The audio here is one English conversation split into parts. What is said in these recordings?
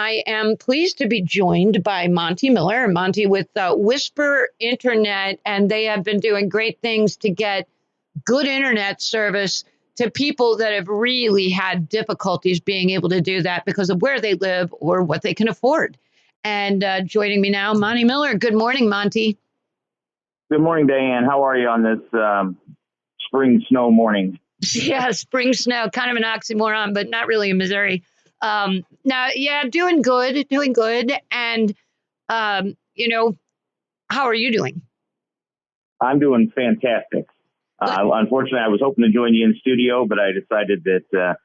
I am pleased to be joined by Monte Miller, Monte with Whisper Internet, and they have been doing great things to get good internet service to people that have really had difficulties being able to do that because of where they live or what they can afford. And joining me now, Monte Miller. Good morning, Monte. Good morning, Diane. How are you on this spring snow morning? Yeah, spring snow, kind of an oxymoron, but not really in Missouri. Now, yeah, doing good, doing good. And, how are you doing? I'm doing fantastic. Unfortunately, I was hoping to join you in studio, but I decided that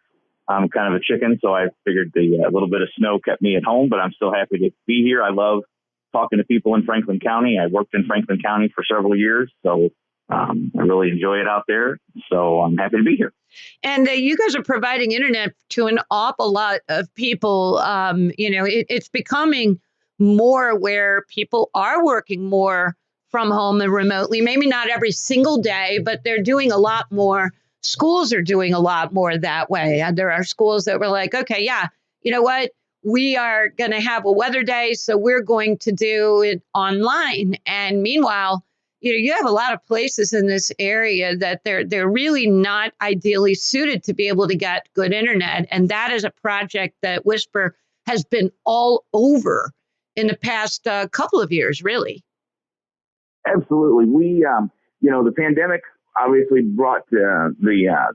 I'm kind of a chicken, so I figured the little bit of snow kept me at home, but I'm still happy to be here. I love talking to people in Franklin County. I worked in Franklin County for several years, so I really enjoy it out there. So I'm happy to be here. And you guys are providing internet to an awful lot of people. It's becoming more where people are working more from home and remotely. Maybe not every single day, but they're doing a lot more. Schools are doing a lot more that way. There are schools that were like, okay, yeah, you know what? We are going to have a weather day, so we're going to do it online. And meanwhile, you have a lot of places in this area that they're really not ideally suited to be able to get good internet. And that is a project that Whisper has been all over in the past couple of years, really. Absolutely. The pandemic obviously brought the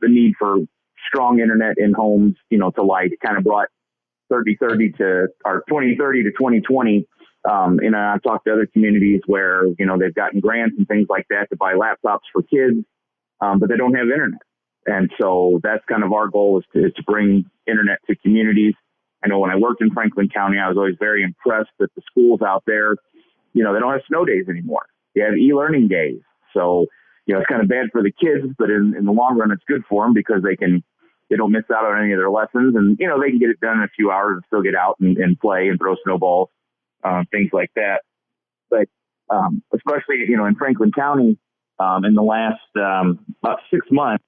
need for strong internet in homes, to light. It kind of brought 2030 to 2020. And I've talked to other communities where, they've gotten grants and things like that to buy laptops for kids, but they don't have internet. And so that's kind of our goal is to bring internet to communities. I know when I worked in Franklin County, I was always very impressed that the schools out there, they don't have snow days anymore. They have e-learning days. So, it's kind of bad for the kids, but in the long run, it's good for them because they don't miss out on any of their lessons, and, they can get it done in a few hours and still get out and play and throw snowballs, things like that. But especially, in Franklin County, in the last about 6 months,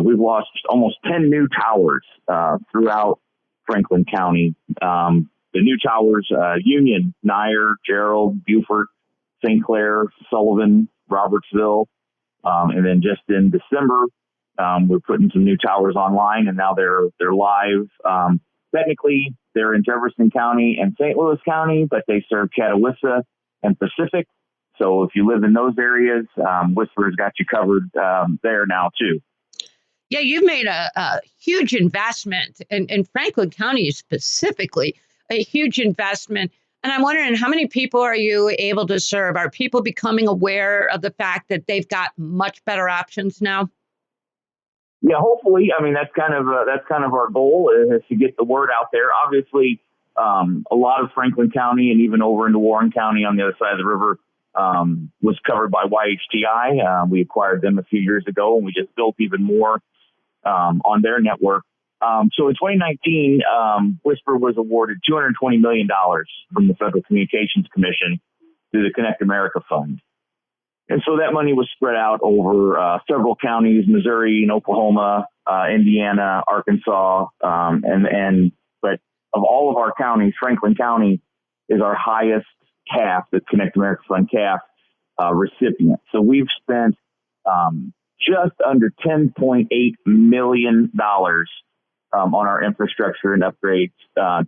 we've lost almost 10 new towers throughout Franklin County. The new towers, Union, Nyer, Gerald, Beaufort, St. Clair, Sullivan, Robertsville. And then just in December, we're putting some new towers online, and now they're live. Technically, they're in Jefferson County and St. Louis County, but they serve Catawissa and Pacific. So if you live in those areas, Whisper's got you covered there now, too. Yeah, you've made a huge investment in Franklin County specifically, a huge investment. And I'm wondering, how many people are you able to serve? Are people becoming aware of the fact that they've got much better options now? Yeah, hopefully. I mean, that's kind of our goal is to get the word out there. Obviously, a lot of Franklin County and even over into Warren County on the other side of the river was covered by YHTI. We acquired them a few years ago, and we just built even more on their network. So in 2019, Whisper was awarded $220 million from the Federal Communications Commission through the Connect America Fund. And so that money was spread out over several counties, Missouri and Oklahoma, Indiana, Arkansas. But of all of our counties, Franklin County is our highest CAF, the Connect America Fund CAF recipient. So we've spent just under $10.8 million on our infrastructure and upgrades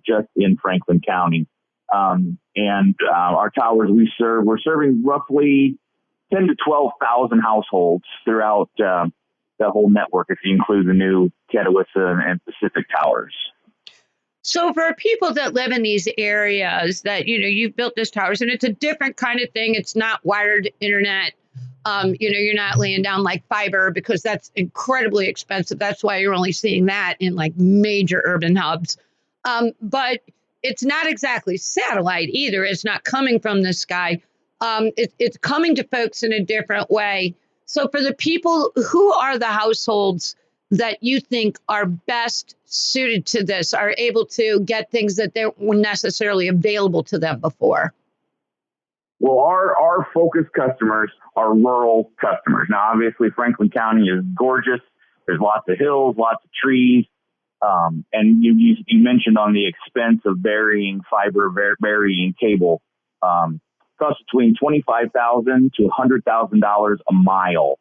just in Franklin County. Our towers we're serving roughly 10 to 12,000 households throughout that whole network, if you include the new Catawissa and Pacific towers. So for people that live in these areas that, you've built these towers, and it's a different kind of thing. It's not wired internet. You're not laying down like fiber because that's incredibly expensive. That's why you're only seeing that in like major urban hubs. But it's not exactly satellite either. It's not coming from the sky. It's coming to folks in a different way. So for the people, who are the households that you think are best suited to this, are able to get things that they weren't necessarily available to them before? Well, our focus customers are rural customers. Now, obviously, Franklin County is gorgeous. There's lots of hills, lots of trees. And you mentioned on the expense of burying fiber, burying cable, costs between $25,000 to $100,000 a mile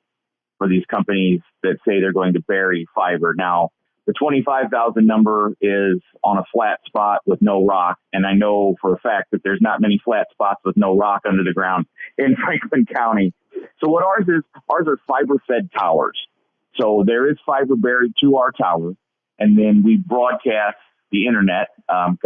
for these companies that say they're going to bury fiber. Now, the 25,000 number is on a flat spot with no rock, and I know for a fact that there's not many flat spots with no rock under the ground in Franklin County. So what ours are fiber-fed towers. So there is fiber buried to our tower, and then we broadcast the internet,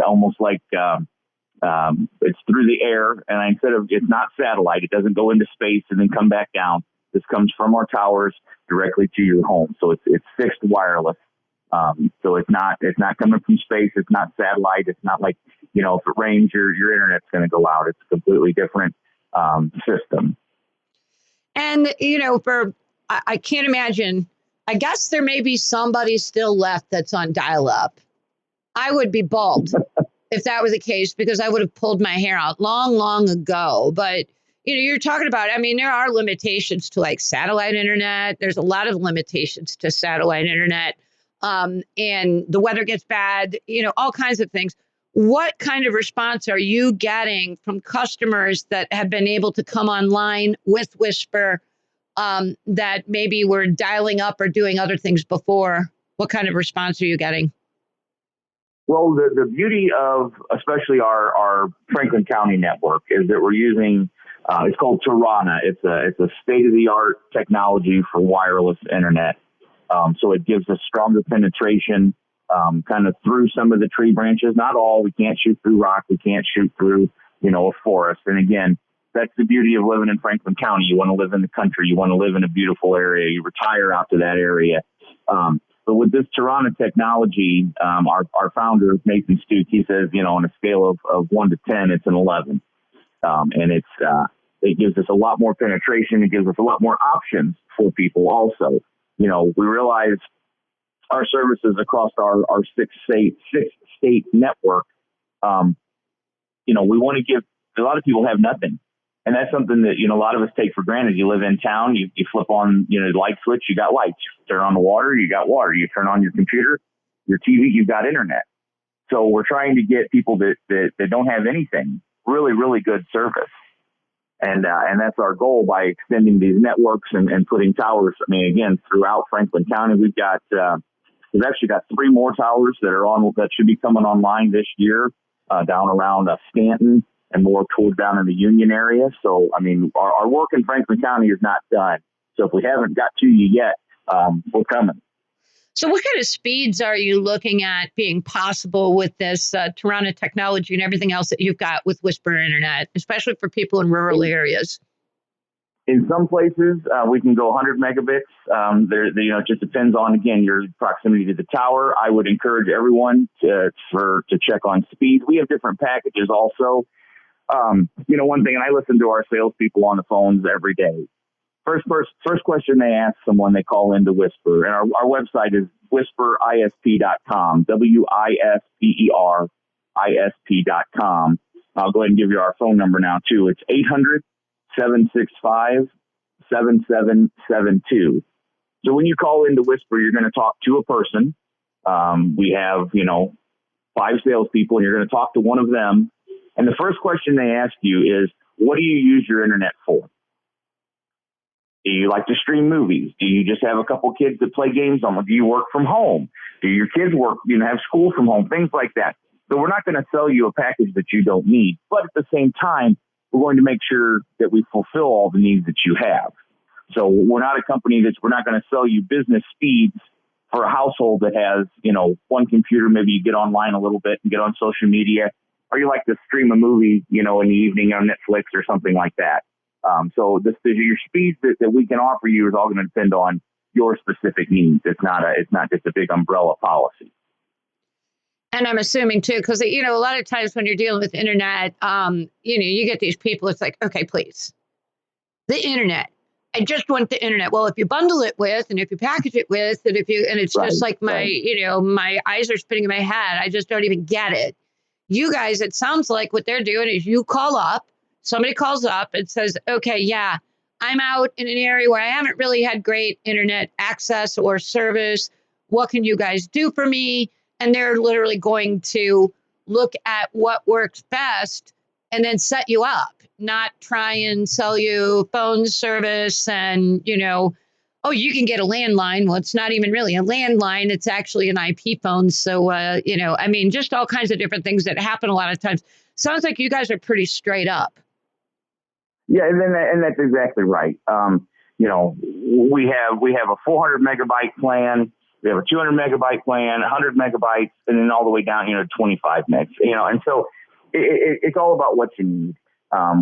almost like it's through the air. And it's not satellite, it doesn't go into space and then come back down. This comes from our towers directly to your home. So it's fixed wireless. So it's not coming from space. It's not satellite. It's not like, if it rains, your internet's going to go out. It's a completely different system. And, I can't imagine, I guess there may be somebody still left that's on dial-up. I would be bald if that was the case, because I would have pulled my hair out long, long ago. But, you're talking about, there are limitations to like satellite internet. There's a lot of limitations to satellite internet. And the weather gets bad, all kinds of things. What kind of response are you getting from customers that have been able to come online with Whisper, that maybe were dialing up or doing other things before? What kind of response are you getting? Well, the beauty of especially our Franklin County network is that we're using, it's called Tirana. It's a state-of-the-art technology for wireless internet. So it gives us stronger penetration kind of through some of the tree branches. Not all. We can't shoot through rock. We can't shoot through, a forest. And again, that's the beauty of living in Franklin County. You want to live in the country. You want to live in a beautiful area. You retire out to that area. But with this Tirana technology, our founder, Nathan Stuke, he says, on a scale of 1 to 10, it's an 11. And it gives us a lot more penetration. It gives us a lot more options for people also. We realize our services across our six state network, we want to give, a lot of people have nothing. And that's something that, a lot of us take for granted. You live in town, you flip on, the light switch, you got lights. You turn on the water, you got water. You turn on your computer, your TV, you've got internet. So we're trying to get people that don't have anything really, really good service. And that's our goal by extending these networks and putting towers. Again, throughout Franklin County, we've actually got 3 more towers that should be coming online this year, down around Stanton and more towards down in the Union area. So, our work in Franklin County is not done. So if we haven't got to you yet, we're coming. So what kind of speeds are you looking at being possible with this Tirana technology and everything else that you've got with Whisper Internet, especially for people in rural areas? In some places, we can go 100 megabits. It just depends on, again, your proximity to the tower. I would encourage everyone to check on speed. We have different packages also. One thing, and I listen to our salespeople on the phones every day. First question they ask someone, they call into Whisper. And our website is whisperisp.com, WISPERISP.com. I'll go ahead and give you our phone number now, too. It's 800-765-7772. So when you call into Whisper, you're going to talk to a person. We have, 5 salespeople, and you're going to talk to one of them. And the first question they ask you is, what do you use your internet for? Do you like to stream movies? Do you just have a couple kids that play games on them? Do you work from home? Do your kids work, have school from home? Things like that. So we're not going to sell you a package that you don't need. But at the same time, we're going to make sure that we fulfill all the needs that you have. So we're not a company we're not going to sell you business speeds for a household that has, one computer. Maybe you get online a little bit and get on social media, or you like to stream a movie, in the evening on Netflix or something like that. So your speeds that we can offer you is all going to depend on your specific needs. It's not just a big umbrella policy. And I'm assuming too, because a lot of times when you're dealing with internet, you get these people. It's like, okay, please, the internet. I just want the internet. Well, if you bundle it with, and if you package it with, and it's right, just like my eyes are spinning in my head. I just don't even get it. You guys, it sounds like what they're doing is you call up. Somebody calls up and says, okay, yeah, I'm out in an area where I haven't really had great internet access or service. What can you guys do for me? and they're literally going to look at what works best and then set you up, not try and sell you phone service and, oh, you can get a landline. Well, it's not even really a landline. It's actually an IP phone. So, just all kinds of different things that happen a lot of times. Sounds like you guys are pretty straight up. Yeah, and that's exactly right. We have a 400 megabyte plan. We have a 200 megabyte plan, 100 megabytes, and then all the way down, 25 megs. And so it's all about what you need.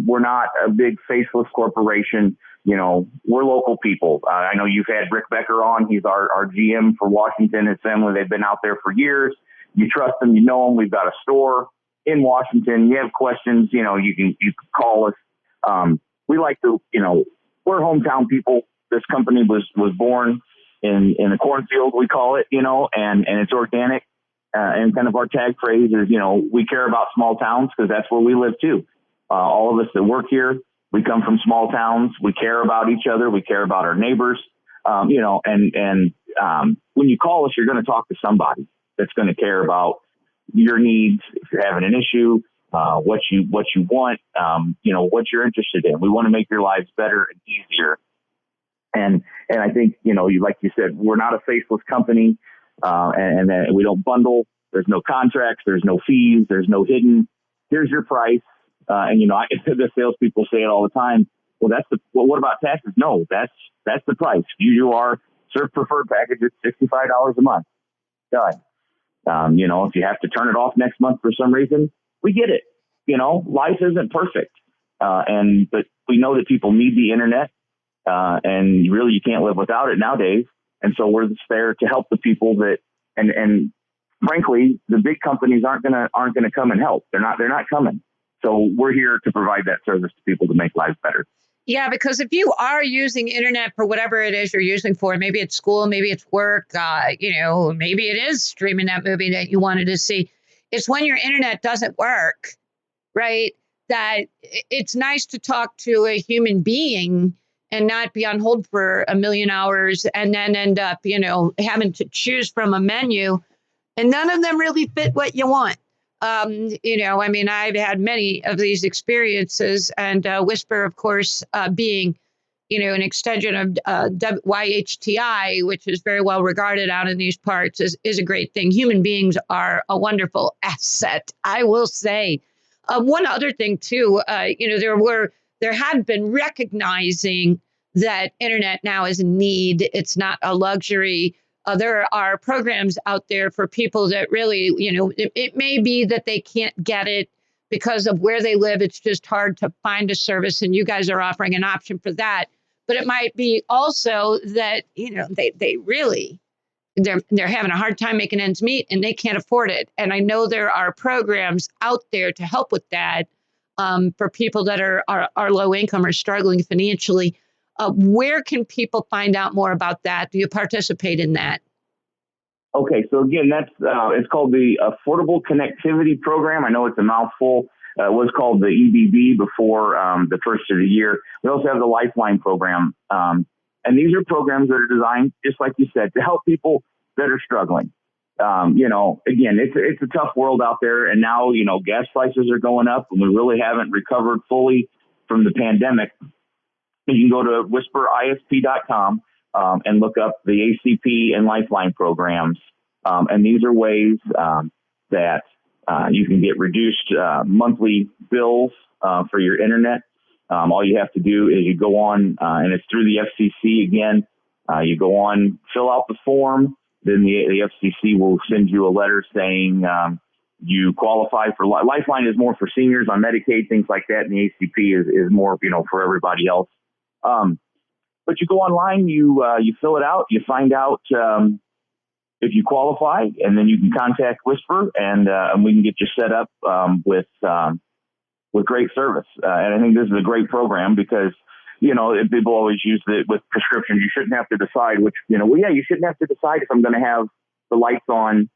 We're not a big faceless corporation. We're local people. I know you've had Rick Becker on. He's our GM for Washington. His family, they've been out there for years. You trust them. You know them. We've got a store in Washington. You have questions, you can call us. We like to, we're hometown people. This company was born in the cornfield, we call it, and it's organic. And kind of our tag phrase is, we care about small towns because that's where we live too. All of us that work here, we come from small towns. We care about each other. We care about our neighbors. And when you call us, you're going to talk to somebody that's going to care about your needs. If you're having an issue, what you want, what you're interested in. We want to make your lives better and easier. And I think, like you said, we're not a faceless company, and we don't bundle. There's no contracts. There's no fees. There's no hidden. Here's your price. The salespeople say it all the time. Well, what about taxes? No, that's the price. You are Surf Preferred package. It's $65 a month. Done. If you have to turn it off next month for some reason, we get it. Life isn't perfect. But we know that people need the internet, and really you can't live without it nowadays. And so we're just there to help the people that, and frankly, the big companies aren't gonna come and help. They're not coming. So we're here to provide that service to people to make lives better. Yeah, because if you are using internet for whatever it is you're using for, maybe it's school, maybe it's work, maybe it is streaming that movie that you wanted to see. It's when your internet doesn't work, right? That it's nice to talk to a human being and not be on hold for a million hours and then end up, having to choose from a menu, and none of them really fit what you want. I've had many of these experiences, and Whisper, of course, being, an extension of YHTI, which is very well regarded out in these parts, is a great thing. Human beings are a wonderful asset, I will say. One other thing, too, there had been recognizing that internet now is a need. It's not a luxury. There are programs out there for people that really, it may be that they can't get it because of where they live. It's just hard to find a service, and you guys are offering an option for that. But it might be also that, they're having a hard time making ends meet and they can't afford it. And I know there are programs out there to help with that, for people that are low income or struggling financially. Where can people find out more about that? Do you participate in that? Okay, so again, that's it's called the Affordable Connectivity Program. I know it's a mouthful. It was called the EBB before the first of the year. We also have the Lifeline program. And these are programs that are designed, just like you said, to help people that are struggling. Again, it's a tough world out there. And now, gas prices are going up and we really haven't recovered fully from the pandemic. You can go to whisperisp.com and look up the ACP and Lifeline programs. And these are ways that you can get reduced monthly bills for your internet. All you have to do is you go on, and it's through the FCC again. You go on, fill out the form, then the FCC will send you a letter saying you qualify for Lifeline is more for seniors on Medicaid, things like that, and the ACP is more, for everybody else. But you go online, you fill it out, you find out if you qualify, and then you can contact Whisper, and we can get you set up with great service. And I think this is a great program because, people always use it with prescriptions. You shouldn't have to decide which, you shouldn't have to decide if I'm going to have the lights on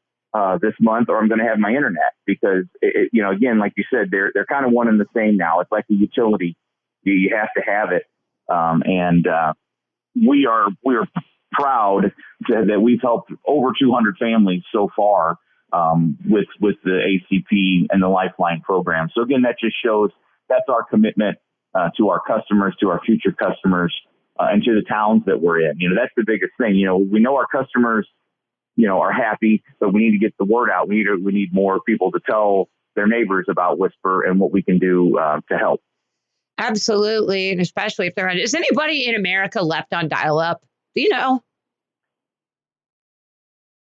this month or I'm going to have my internet because, again, like you said, they're kind of one and the same now. It's like a utility. You have to have it. We are proud that we've helped over 200 families so far with the ACP and the Lifeline program. So again, that just shows that's our commitment to our customers, to our future customers, and to the towns that we're in. That's the biggest thing. We know our customers, are happy, but we need to get the word out. We need more people to tell their neighbors about Whisper and what we can do to help. Absolutely, and especially if is anybody in America left on dial-up? Do you know?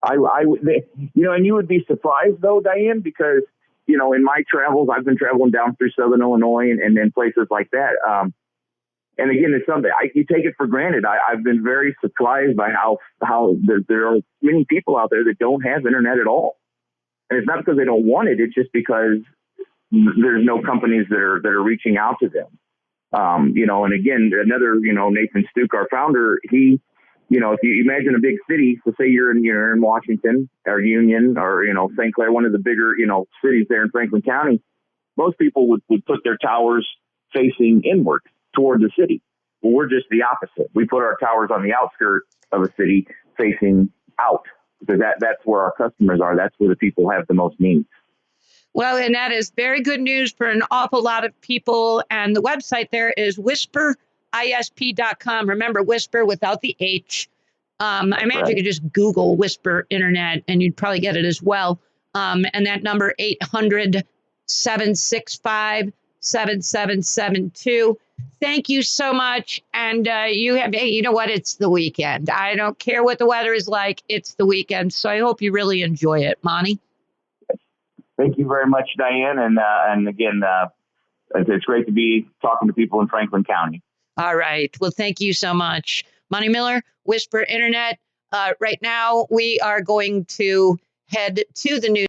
I would, and you would be surprised though, Diane, because in my travels, I've been traveling down through Southern Illinois and then places like that. And again, it's something you take it for granted. I've been very surprised by how there are many people out there that don't have internet at all, and it's not because they don't want it. It's just because there's no companies that are reaching out to them. And again, another, Nathan Stuck, our founder, he, if you imagine a big city, so say you're in Washington or Union or, St. Clair, one of the bigger, cities there in Franklin County, most people would put their towers facing inward toward the city. Well, we're just the opposite. We put our towers on the outskirts of a city facing out because that's where our customers are. That's where the people have the most needs. Well, and that is very good news for an awful lot of people. And the website there is whisperisp.com. Remember, Whisper without the H. I imagine you could just Google Whisper Internet and you'd probably get it as well. And that number, 800-765-7772. Thank you so much. And you know what? It's the weekend. I don't care what the weather is like. It's the weekend. So I hope you really enjoy it, Monte. Thank you very much, Diane. And again, it's great to be talking to people in Franklin County. All right. Well, thank you so much. Monte Miller, Whisper Internet. Right now, we are going to head to the news.